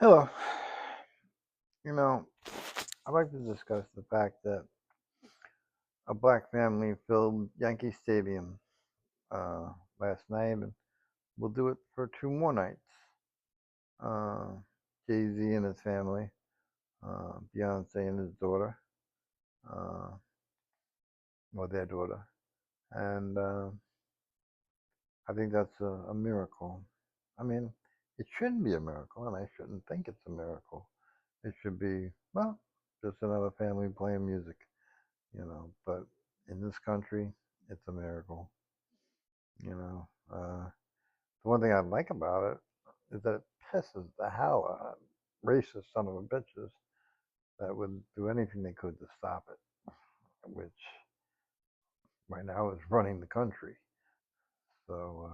Hello. You know, I'd like to discuss the fact that a black family filled Yankee Stadium last night, and we'll do it for two more nights. Uh, Jay-Z and his family, Beyonce and his daughter, uh, or their daughter, and I think that's a miracle. I mean, it shouldn't be a miracle, and I shouldn't think it's a miracle. It should be, well, just another family playing music. But in this country, it's a miracle. You know, the one thing I like about it is that it pisses the hell out of racist son of a bitches that would do anything they could to stop it, which right now is running the country. So,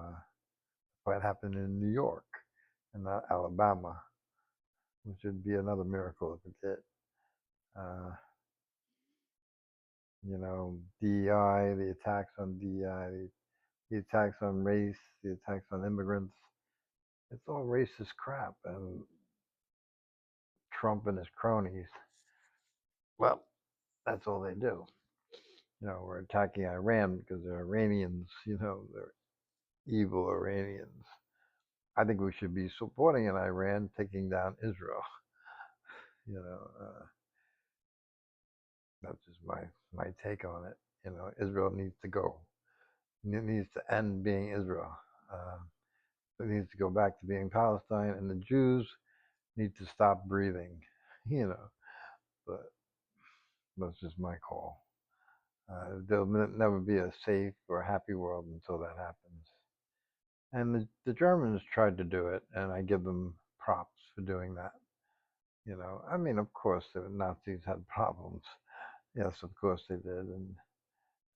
what happened in New York and not Alabama, which would be another miracle if it did. Uh, DEI, the attacks on DEI, the attacks on race, the attacks on immigrants. It's all racist crap. And Trump and his cronies, well, that's all they do. We're attacking Iran because they're Iranians, they're evil Iranians. I think we should be supporting in Iran taking down Israel. You know, uh, that's just my take on it. Israel needs to go. It needs to end being Israel. Uh, it needs to go back to being Palestine, and the Jews need to stop breathing. You know, but that's just my call. There'll never be a safe or happy world until that happens. And the Germans tried to do it, and I give them props for doing that. I mean, of course, the Nazis had problems. Yes, of course they did,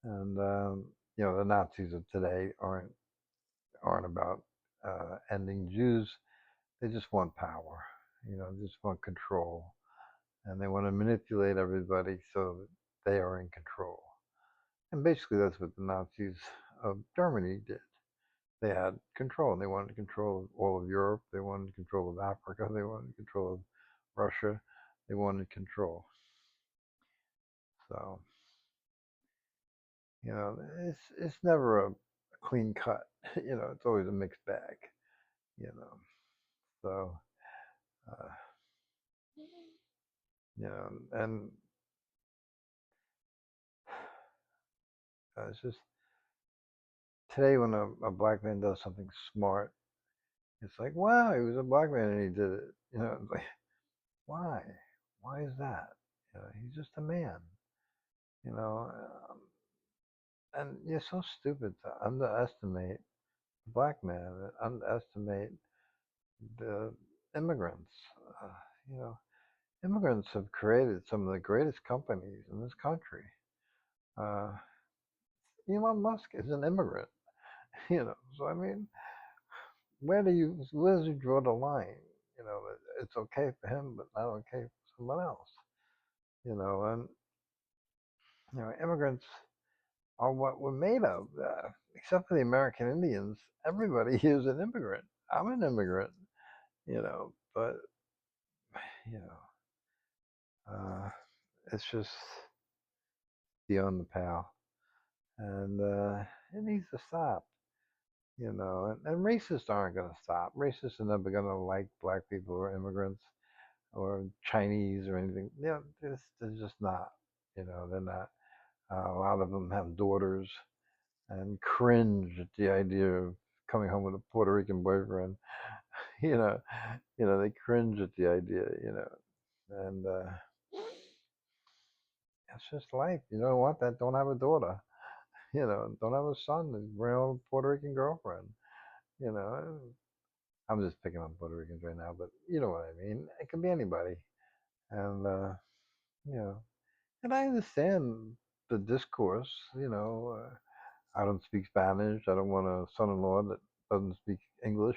and the Nazis of today aren't about ending Jews. They just want power. They just want control, and they want to manipulate everybody so that they are in control. And basically, that's what the Nazis of Germany did. They had control. They wanted control of all of Europe. They wanted control of Africa. They wanted control of Russia. They wanted control. So it's never a clean cut. It's always a mixed bag. You know, so uh, and it's just today when a black man does something smart, it's like, wow, he was a black man and he did it. It's like, why? Why is that? He's just a man. You know, um, and you're so stupid to underestimate the black man, and underestimate the immigrants. Uh, you know, Immigrants have created some of the greatest companies in this country. Uh, Elon Musk is an immigrant. So I mean, where does he draw the line? It's okay for him, but not okay for someone else. And immigrants are what we're made of. Except for the American Indians, everybody here is an immigrant. I'm an immigrant. But you know, uh, it's just beyond the pale, and it needs to stop. And racists aren't going to stop. Racists are never going to like black people or immigrants or Chinese or anything. They're just not. They're not. A lot of them have daughters and cringe at the idea of coming home with a Puerto Rican boyfriend. you know, they cringe at the idea. And it's just life. You don't want that. Don't have a daughter. Don't have a son. Bring home a Puerto Rican girlfriend. You know, I'm just picking on Puerto Ricans right now, but you know what I mean. It can be anybody, and you know, and I understand the discourse. I don't speak Spanish. I don't want a son-in-law that doesn't speak English.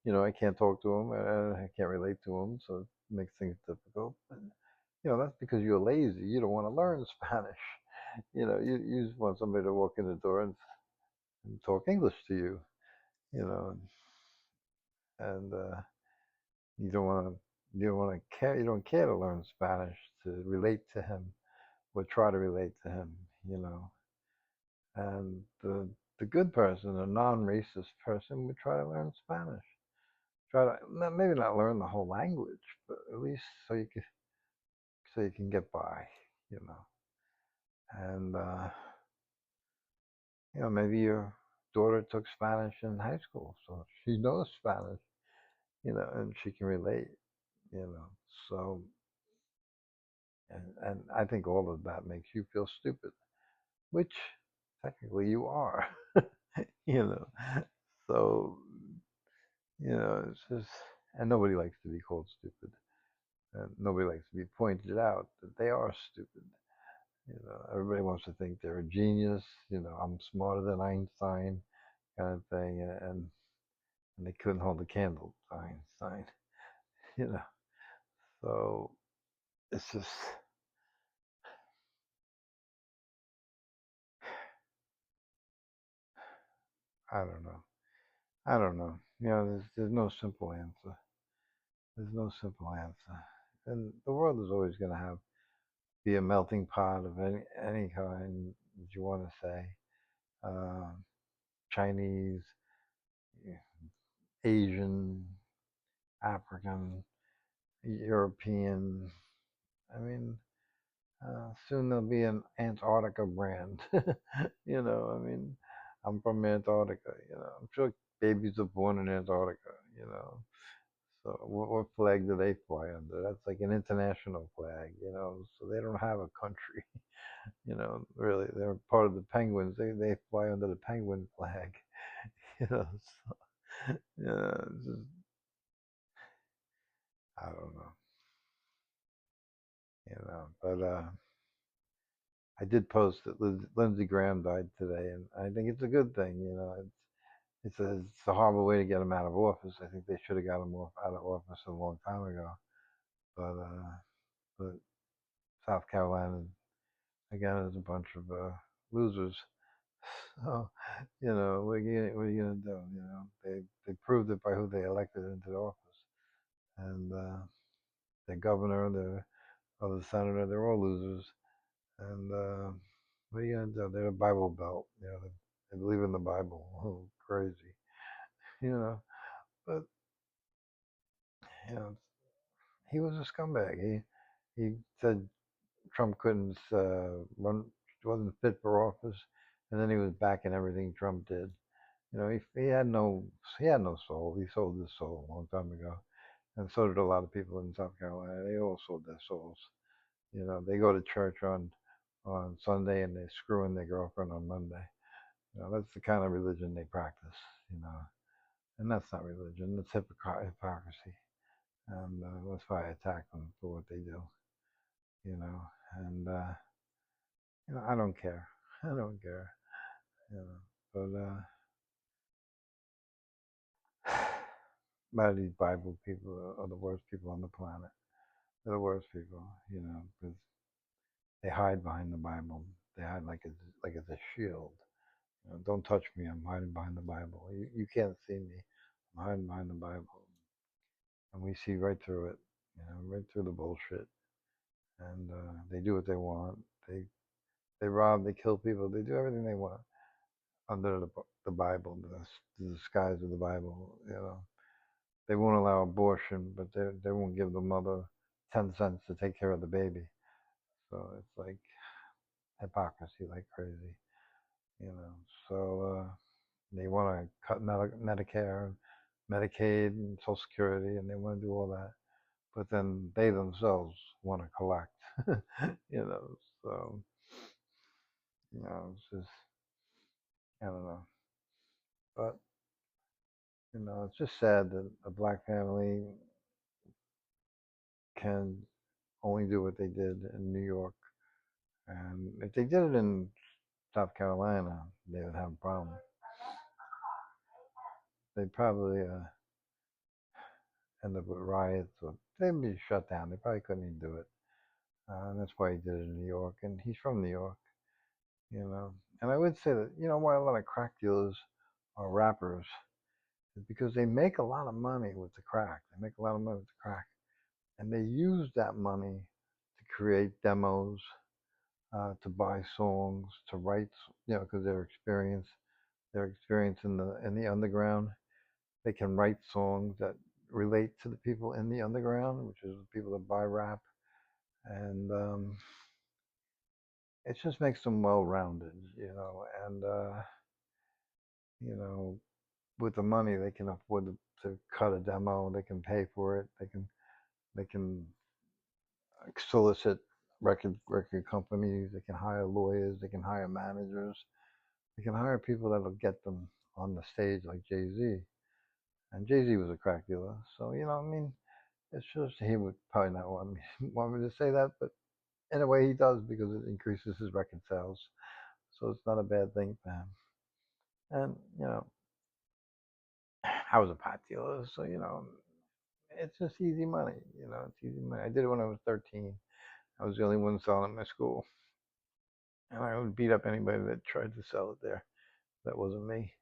I can't talk to him. I can't relate to him, so it makes things difficult. But, that's because you're lazy. You don't want to learn Spanish. You just want somebody to walk in the door and talk English to you. You know, and You don't want to. You don't want to care. You don't care to learn Spanish to relate to him or try to relate to him. You know, and the good person, a non-racist person, would try to learn Spanish. Try to maybe not learn the whole language, but at least so you can get by. You know, and maybe your daughter took Spanish in high school, so she knows Spanish. And she can relate. You know, so and I think all of that makes you feel stupid, which technically you are. you know, so it's just, and nobody likes to be called stupid, and nobody likes to be pointed out that they are stupid. Everybody wants to think they're a genius. I'm smarter than Einstein, kind of thing, and they couldn't hold a candle to Einstein. You know, so it's just, I don't know. I don't know. There's no simple answer. There's no simple answer. And the world is always going to be a melting pot of any kind that you want to say. Um, Chinese, Asian, African, European. I mean, soon there'll be an Antarctica brand. I mean, I'm from Antarctica. I'm sure babies are born in Antarctica. You know, so what flag do they fly under? That's like an international flag. So they don't have a country. Really, they're part of the Penguins. They fly under the Penguin flag. So, yeah, it's just, I don't know. But I did post that Lindsey Graham died today, and I think it's a good thing. It's a horrible way to get him out of office. I think they should have got him out of office a long time ago. But South Carolina again is a bunch of losers. So what are you gonna do? They proved it by who they elected into the office, and the governor, the senator, they're all losers. And what are you gonna do? They're a Bible Belt. They believe in the Bible. Oh, crazy. You know, but you know, he was a scumbag. He said Trump couldn't run, wasn't fit for office, and then he was backing everything Trump did. He had no soul. He sold his soul a long time ago, and so did a lot of people in South Carolina. They all sold their souls. They go to church on Sunday and they screw in their girlfriend on Monday. That's the kind of religion they practice. You know, and that's not religion. That's hypocrisy, and that's why I attack them for what they do. You know, and I don't care. I don't care. You know, but a lot of these Bible people are the worst people on the planet. They're the worst people, because they hide behind the Bible. They hide like it's a shield. Don't touch me. I'm hiding behind the Bible. You can't see me. I'm hiding behind the Bible, and we see right through it. Right through the bullshit. And they do what they want. They rob. They kill people. They do everything they want under the Bible, the disguise of the Bible. They won't allow abortion, but they won't give the mother 10 cents to take care of the baby. So it's like hypocrisy like crazy, you know. So they want to cut Medicare, Medicaid, and Social Security, and they want to do all that. But then they themselves want to collect, you know. So it's just, I don't know. But it's just sad that a black family can only do what they did in New York. And if they did it in South Carolina, they would have a problem. They'd probably end up with riots, or they'd be shut down. They probably couldn't even do it. And that's why he did it in New York. And he's from New York, you know. And I would say that, why a lot of crack dealers are rappers is because they make a lot of money with the crack. They make a lot of money with the crack, and they use that money to create demos, to buy songs, to write, because their experience in the underground. They can write songs that relate to the people in the underground, which is the people that buy rap, and it just makes them well-rounded, and you know, with the money they can afford to cut a demo. They can pay for it. They can solicit record companies. They can hire lawyers. They can hire managers. They can hire people that'll get them on the stage like Jay-Z. And Jay-Z was a crack dealer, so I mean, it's just he would probably not want me to say that, but in a way he does because it increases his record sales. So it's not a bad thing for him. And I was a pot dealer, so it's just easy money. It's easy money. I did it when I was 13. I was the only one selling at my school, and I would beat up anybody that tried to sell it there. That wasn't me,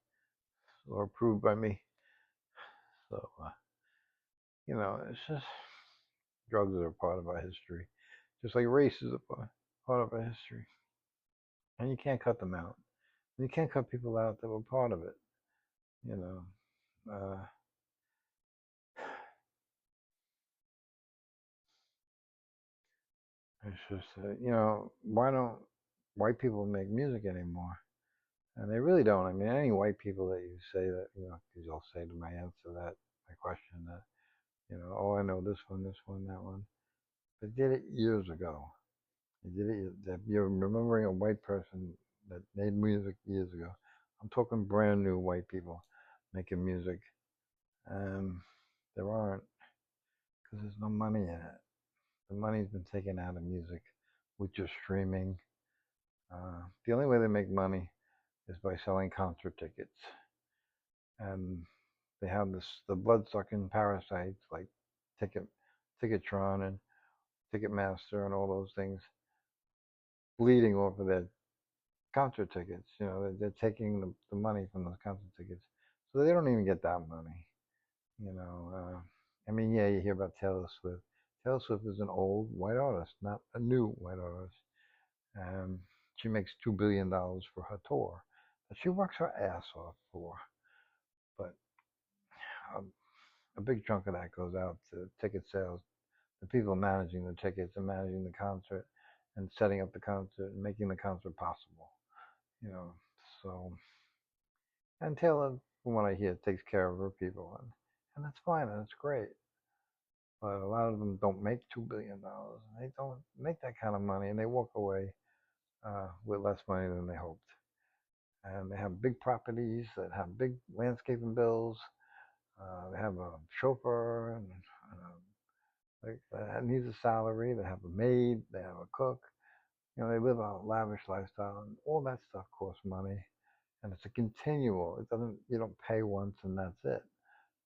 or approved by me. So it's just drugs are a part of our history, just like race is a part of our history, and you can't cut them out. You can't cut people out that were part of it. You know, uh, it's just why don't white people make music anymore? And they really don't. I mean, any white people that you say that, because you'll say to my answer that my question that, oh, I know this one, that one. They did it years ago. They did it. You're remembering a white person that made music years ago. I'm talking brand new white people making music. There aren't, because there's no money in it. The money's been taken out of music with just streaming. The only way they make money is by selling concert tickets. And they have the blood sucking parasites like Ticket Ticketron and Ticketmaster and all those things bleeding off of their concert tickets. They're taking the money from those concert tickets, so they don't even get that money. I mean, yeah, you hear about Taylor Swift. Taylor Swift is an old white artist, not a new white artist. Um, she makes $2 billion for her tour that she works her ass off for, but um, a big chunk of that goes out to ticket sales, the people managing the tickets and managing the concert and setting up the concert and making the concert possible. You know, so and Taylor, from what I hear, takes care of her people, and that's fine and that's great. But a lot of them don't make $2 billion. They don't make that kind of money, and they walk away with less money than they hoped. And they have big properties that have big landscaping bills. They have a chauffeur that needs a salary. They have a maid. They have a cook. They live a lavish lifestyle, and all that stuff costs money. And it's a continual. It doesn't. You don't pay once and that's it.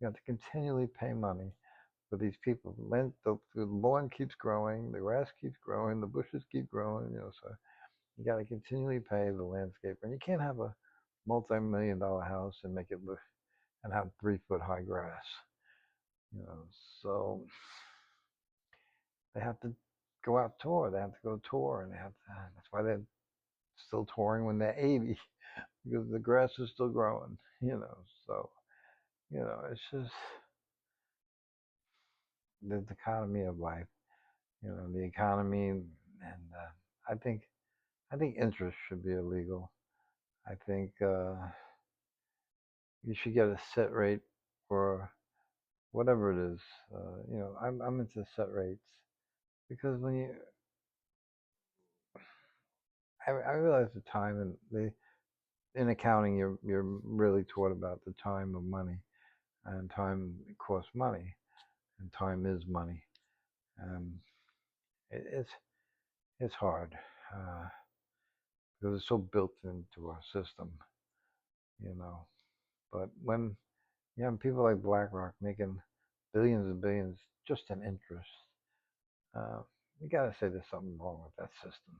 You have to continually pay money for these people. The lawn keeps growing, the grass keeps growing, the bushes keep growing. So you got to continually pay the landscaper, and you can't have a multi-million-dollar house and make it look and have 3 foot high grass. You know, so they have to go out tour. They have to go tour, and they have to. That's why they're still touring when they're 80 because the grass is still growing. So it's just the economy of life. The economy, and I think I think interest should be illegal. I think you should get a set rate for whatever it is. I'm into set rates because I realize the time and in accounting you're really taught about the time of money, and time costs money, and time is money. Um, it's hard because it's so built into our system, you know. But when you have people like BlackRock making billions and billions just in interest, uh, you got to say there's something wrong with that system,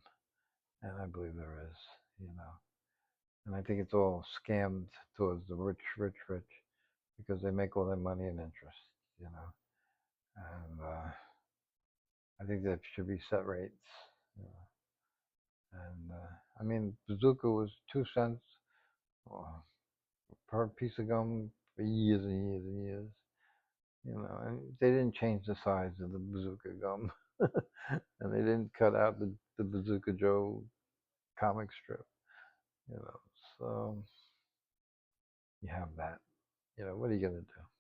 and I believe there is, you know. And I think it's all scammed towards the rich, rich, rich. because they make all their money in interest, you know. And I think there should be set rates. You know. And I mean, bazooka was 2 cents per piece of gum for years and years and years. You know, and they didn't change the size of the bazooka gum, and they didn't cut out the Bazooka Joe comic strip. You know, so you have that. You know, what are you gonna do?